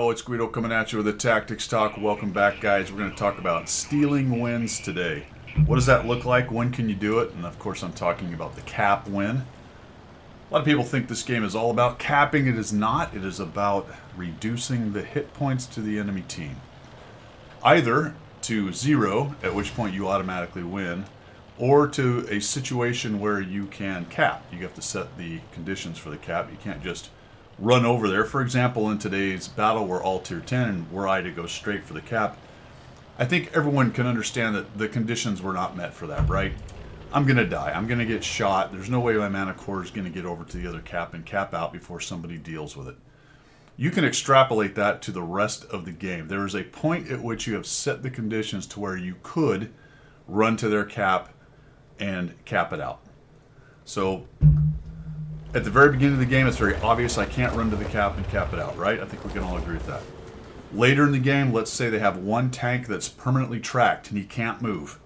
Yo, it's Guido coming at you with a Tactics Talk. Welcome back, guys. We're going to talk about stealing wins today. What does that look like? When can you do it? And of course, I'm talking about the cap win. A lot of people think this game is all about capping. It is not. It is about reducing the hit points to the enemy team. Either to 0, at which point you automatically win, or to a situation where you can cap. You have to set the conditions for the cap. You can't just run over there. For example, in today's battle, we're all tier 10 and were I to go straight for the cap, I think everyone can understand that the conditions were not met for that, right? I'm going to die. I'm going to get shot. There's no way my mana core is going to get over to the other cap and cap out before somebody deals with it. You can extrapolate that to the rest of the game. There is a point at which you have set the conditions to where you could run to their cap and cap it out. So at the very beginning of the game, it's very obvious I can't run to the cap and cap it out, right? I think we can all agree with that. Later in the game, let's say they have one tank that's permanently tracked and he can't move,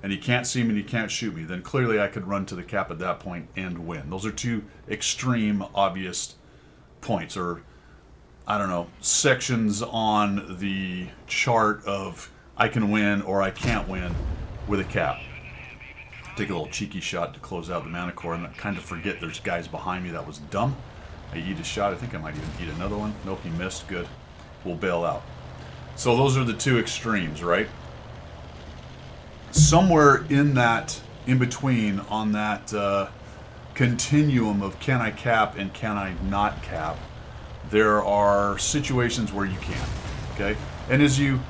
and he can't see me and he can't shoot me, then clearly I could run to the cap at that point and win. Those are two extreme, obvious points, or I don't know, sections on the chart of I can win or I can't win with a cap. Take a little cheeky shot to close out the mana core and kind of forget there's guys behind me. That was dumb. I eat a shot. I think I might even eat another one. Nope, he missed. Good. We'll bail out. So those are the two extremes, right? Somewhere in that, in between, on that continuum of can I cap and can I not cap, there are situations where you can, okay? And as you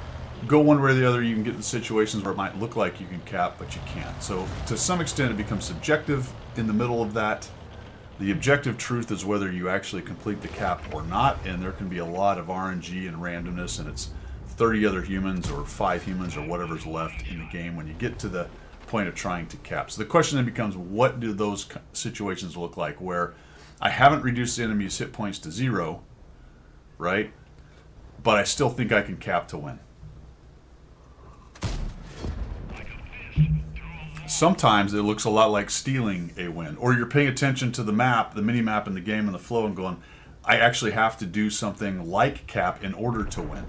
go one way or the other, you can get in situations where it might look like you can cap, but you can't. So to some extent, it becomes subjective in the middle of that. The objective truth is whether you actually complete the cap or not, and there can be a lot of RNG and randomness, and it's 30 other humans or 5 humans or whatever's left in the game when you get to the point of trying to cap. So the question then becomes, what do those situations look like where I haven't reduced the enemy's hit points to 0, right? But I still think I can cap to win. Sometimes it looks a lot like stealing a win, or you're paying attention to the map, the mini map in the game and the flow, and going, I actually have to do something like cap in order to win.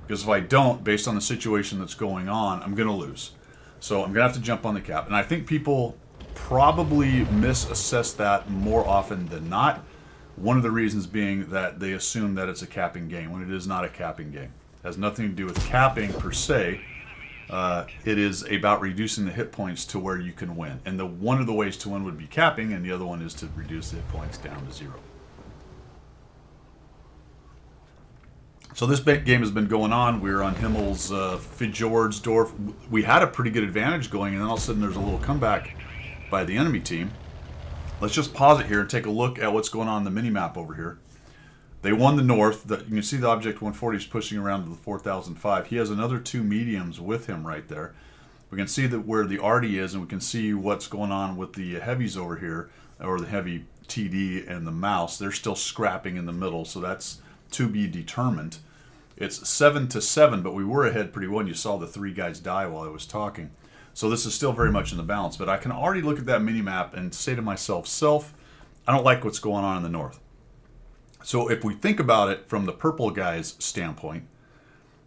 Because if I don't, based on the situation that's going on, I'm going to lose. So I'm going to have to jump on the cap. And I think people probably misassess that more often than not. One of the reasons being that they assume that it's a capping game when it is not a capping game. It has nothing to do with capping per se. It is about reducing the hit points to where you can win. And one of the ways to win would be capping, and the other one is to reduce the hit points down to 0. So this game has been going on. We're on Himmel's Fjordsdorf. We had a pretty good advantage going, and then all of a sudden there's a little comeback by the enemy team. Let's just pause it here and take a look at what's going on in the mini-map over here. They won the north. You can see the Object 140 is pushing around to the 4005. He has another 2 mediums with him right there. We can see that where the Artie is, and we can see what's going on with the heavies over here, or the heavy TD and the mouse. They're still scrapping in the middle, so that's to be determined. It's 7-7, but we were ahead pretty well. You saw the 3 guys die while I was talking. So this is still very much in the balance, but I can already look at that mini-map and say to myself, I don't like what's going on in the north. So if we think about it from the purple guy's standpoint,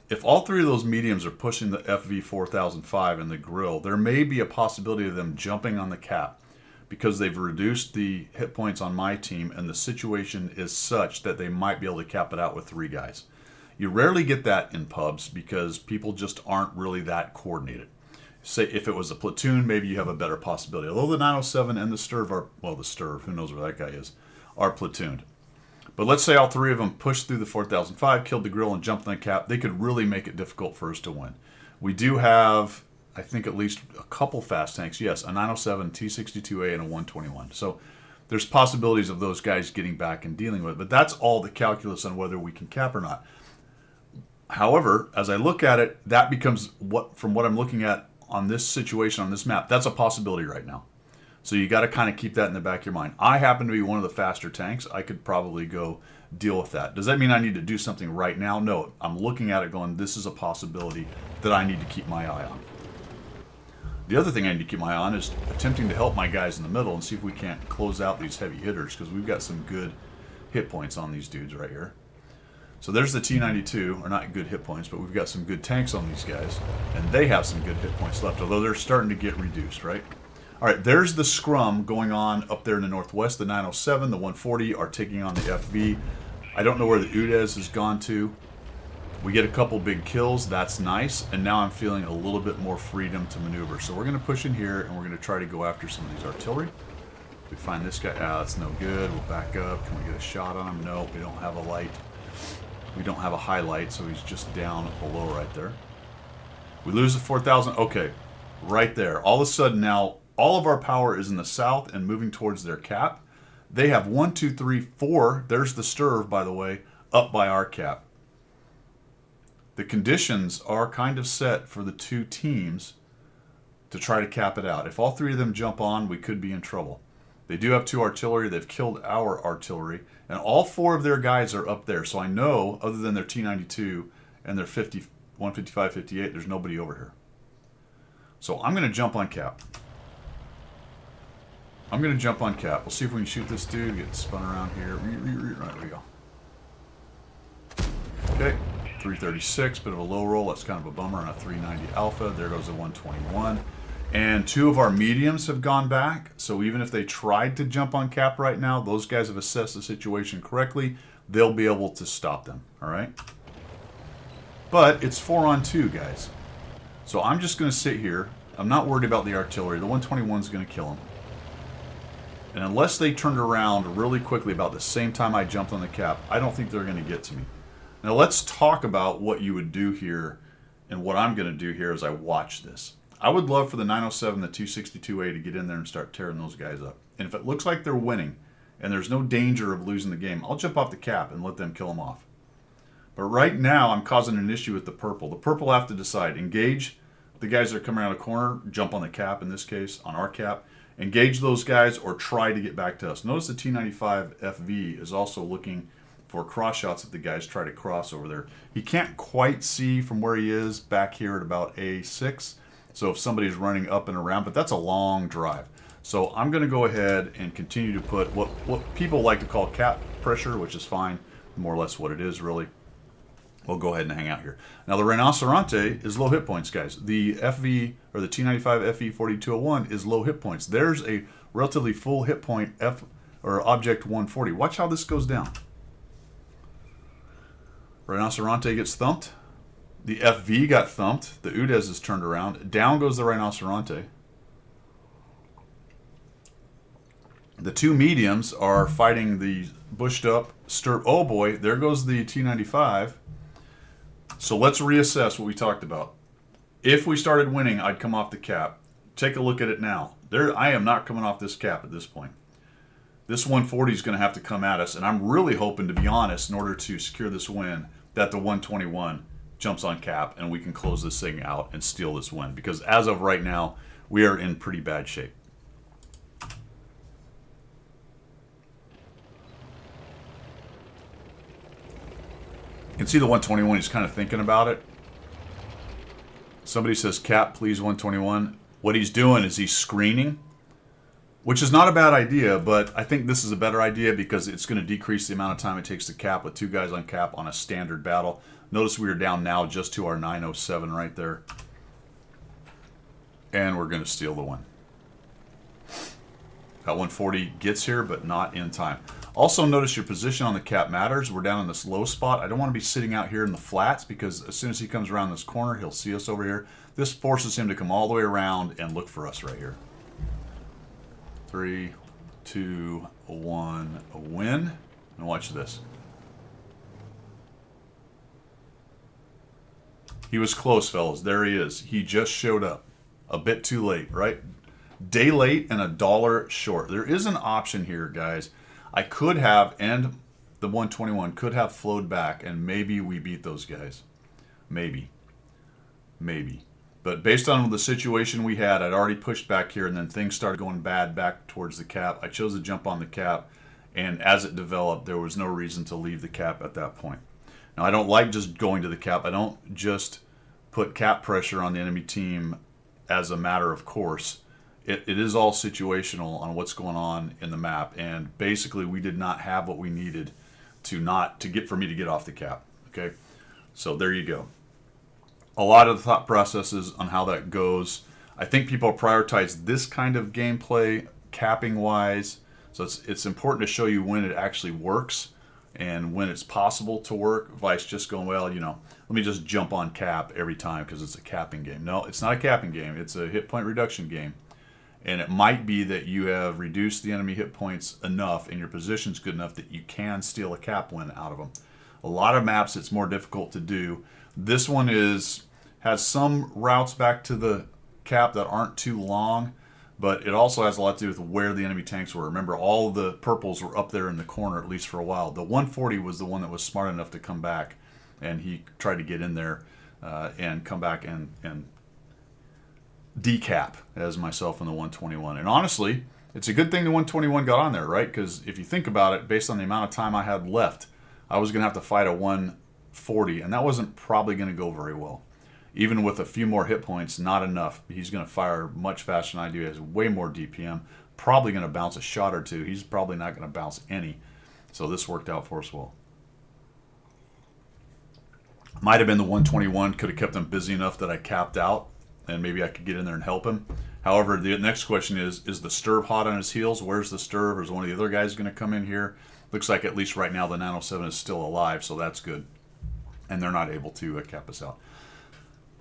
if all 3 of those mediums are pushing the FV 4005 and the grill, there may be a possibility of them jumping on the cap because they've reduced the hit points on my team, and the situation is such that they might be able to cap it out with 3 guys. You rarely get that in pubs because people just aren't really that coordinated. Say if it was a platoon, maybe you have a better possibility. Although the 907 and the Sturv are, well, the Sturv, who knows where that guy is, are platooned. But let's say all 3 of them pushed through the 4005, killed the grill, and jumped on the cap. They could really make it difficult for us to win. We do have, I think, at least a couple fast tanks. Yes, a 907, T62A, and a 121. So there's possibilities of those guys getting back and dealing with it. But that's all the calculus on whether we can cap or not. However, as I look at it, that becomes, from what I'm looking at on this situation, on this map, that's a possibility right now. So you got to kind of keep that in the back of your mind. I happen to be one of the faster tanks. I could probably go deal with that. Does that mean I need to do something right now? No. I'm looking at it going, this is a possibility that I need to keep my eye on. The other thing I need to keep my eye on is attempting to help my guys in the middle and see if we can't close out these heavy hitters, because we've got some good hit points on these dudes right here. So there's the T-92, or not good hit points, but we've got some good tanks on these guys, and they have some good hit points left, although they're starting to get reduced, right? All right, there's the scrum going on up there in the northwest. The 907, the 140 are taking on the FV. I don't know where the UDES has gone to. We get a couple big kills, that's nice, and now I'm feeling a little bit more freedom to maneuver. So we're going to push in here, and we're going to try to go after some of these artillery. We find this guy, that's no good, we'll back up. Can we get a shot on him? No, we don't have a light. We don't have a highlight, so he's just down below right there. We lose the 4,000, okay, right there. All of a sudden now, all of our power is in the south and moving towards their cap. They have 1, 2, 3, 4, there's the Sturv, by the way, up by our cap. The conditions are kind of set for the two teams to try to cap it out. If all three of them jump on, we could be in trouble. They do have 2 artillery. They've killed our artillery. And all 4 of their guys are up there. So I know, other than their T-92 and their 155, 58, there's nobody over here. So I'm going to jump on cap. I'm going to jump on cap. We'll see if we can shoot this dude. Get spun around here. Right, there we go. Okay. 336, bit of a low roll. That's kind of a bummer on a 390 Alpha. There goes a 121. And 2 of our mediums have gone back. So even if they tried to jump on cap right now, those guys have assessed the situation correctly. They'll be able to stop them. All right. But it's 4-on-2, guys. So I'm just going to sit here. I'm not worried about the artillery. The 121 is going to kill them. And unless they turned around really quickly about the same time I jumped on the cap, I don't think they're going to get to me. Now let's talk about what you would do here and what I'm going to do here as I watch this. I would love for the 907, the 262A to get in there and start tearing those guys up. And if it looks like they're winning and there's no danger of losing the game, I'll jump off the cap and let them kill them off. But right now I'm causing an issue with the purple. The purple have to decide. Engage the guys that are coming around a corner, jump on the cap in this case, on our cap. Engage those guys or try to get back to us. Notice the T-95 FV is also looking for cross shots if the guys try to cross over there. He can't quite see from where he is back here at about A6. So if somebody's running up and around, but that's a long drive. So I'm going to go ahead and continue to put what people like to call cap pressure, which is fine, more or less what it is really. We'll go ahead and hang out here. Now the Rinocerante is low hit points, guys. The FV or the T-95 FE 4201 is low hit points. There's a relatively full hit point object 140. Watch how this goes down. Rinocerante gets thumped. The FV got thumped. The UDES is turned around. Down goes the Rinocerante. The 2 mediums are fighting the bushed up Sturv. Oh boy, there goes the T-95. So let's reassess what we talked about. If we started winning, I'd come off the cap. Take a look at it now. I am not coming off this cap at this point. This 140 is going to have to come at us, and I'm really hoping, to be honest, in order to secure this win, that the 121 jumps on cap and we can close this thing out and steal this win. Because as of right now, we are in pretty bad shape. You can see the 121, he's kind of thinking about it. Somebody says, cap, please, 121. What he's doing is he's screening, which is not a bad idea, but I think this is a better idea because it's going to decrease the amount of time it takes to cap with 2 guys on cap on a standard battle. Notice we are down now just to our 907 right there. And we're going to steal the win. That 140 gets here, but not in time. Also notice your position on the cap matters. We're down in this low spot. I don't want to be sitting out here in the flats because as soon as he comes around this corner, he'll see us over here. This forces him to come all the way around and look for us right here. 3, 2, 1, a win. And watch this. He was close, fellas. There he is. He just showed up. A bit too late, right? Day late and $1 short. There is an option here, guys. I could have, and the 121 could have flowed back, and maybe we beat those guys. Maybe. Maybe. But based on the situation we had, I'd already pushed back here, and then things started going bad back towards the cap. I chose to jump on the cap, and as it developed, there was no reason to leave the cap at that point. Now, I don't like just going to the cap. I don't just put cap pressure on the enemy team as a matter of course. It is all situational on what's going on in the map, and basically we did not have what we needed for me to get off the cap. Okay, so there you go. A lot of the thought processes on how that goes. I think people prioritize this kind of gameplay capping wise. So it's important to show you when it actually works and when it's possible to work. Vice just going, well, let me just jump on cap every time because it's a capping game. No, it's not a capping game. It's a hit point reduction game. And it might be that you have reduced the enemy hit points enough and your position's good enough that you can steal a cap win out of them. A lot of maps it's more difficult to do. This one has some routes back to the cap that aren't too long, but it also has a lot to do with where the enemy tanks were. Remember, all of the purples were up there in the corner, at least for a while. The 140 was the one that was smart enough to come back, and he tried to get in there and come back and decap as myself in the 121. And honestly, it's a good thing the 121 got on there, right? Because if you think about it, based on the amount of time I had left, I was going to have to fight a 140, and that wasn't probably going to go very well. Even with a few more hit points, not enough. He's going to fire much faster than I do. He has way more DPM. Probably going to bounce a shot or two. He's probably not going to bounce any. So this worked out for us well. Might have been the 121. Could have kept him busy enough that I capped out, and maybe I could get in there and help him. However, the next question is the Sturv hot on his heels? Where's the Sturv? Or is one of the other guys going to come in here? Looks like at least right now the 907 is still alive, so that's good. And they're not able to cap us out.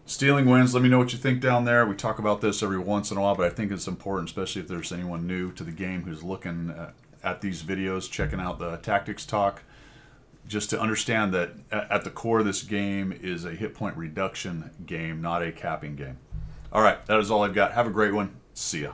Stealing wins. Let me know what you think down there. We talk about this every once in a while, but I think it's important, especially if there's anyone new to the game who's looking at these videos, checking out the tactics talk, just to understand that at the core of this game is a hit point reduction game, not a capping game. All right, that is all I've got. Have a great one. See ya.